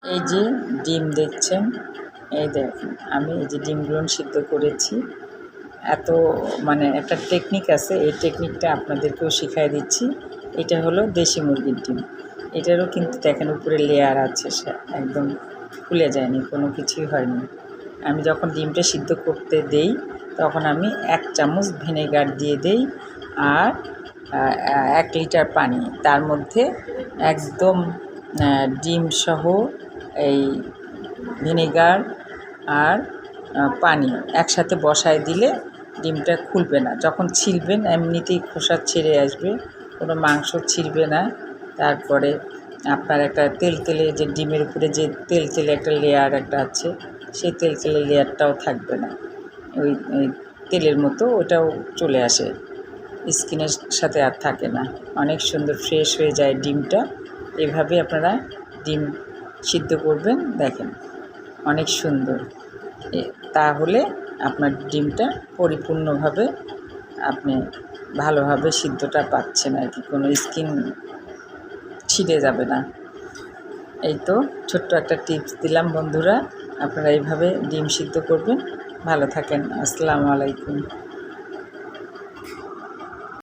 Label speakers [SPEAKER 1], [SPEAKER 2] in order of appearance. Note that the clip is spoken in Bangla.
[SPEAKER 1] এই যে ডিম দেখছেন, এই দেখেন আমি এই যে ডিমগুলো সিদ্ধ করেছি। এত মানে একটা টেকনিক আছে, এই টেকনিকটা আপনাদেরকেও শিখাই দিচ্ছি। এটা হলো দেশি মুরগির ডিম। এটারও কিন্তু দেখেন উপরে লেয়ার আছে, সে একদম খুলে যায়নি, কোনো কিছুই হয়নি। আমি যখন ডিমটা সিদ্ধ করতে দেই তখন আমি 1 চামচ ভিনেগার দিয়ে দেই আর 1 লিটার পানি, তার মধ্যে একদম ডিম সহ এই ভিনেগার আর পানি একসাথে বসায় দিলে ডিমটা খুলবে না। যখন ছিলবেন এমনিতেই খোসা ছেড়ে আসবে, কোনো মাংস ছিঁড়বে না। তারপরে আপনার একটা তেলতেলে যে ডিমের উপরে যে তেলতেলে একটা লেয়ার একটা আছে, সেই তেলতেলে লেয়ারটাও থাকবে না। ওই তেলের মতো ওটাও চলে আসে, স্কিনের সাথে আর থাকে না। অনেক সুন্দর ফ্রেশ হয়ে যায় ডিমটা। এভাবে আপনারা ডিম সিদ্ধ করবেন, দেখেন অনেক সুন্দর। তাহলে আপনার ডিমটা পরিপূর্ণভাবে আপনি ভালোভাবে সিদ্ধটা পাচ্ছেন আর কি, কোনো স্কিন ছিঁড়ে যাবে না। এই তো ছোট্ট একটা টিপস দিলাম বন্ধুরা, আপনারা এইভাবে ডিম সিদ্ধ করবেন। ভালো থাকেন। আসসালামু আলাইকুম।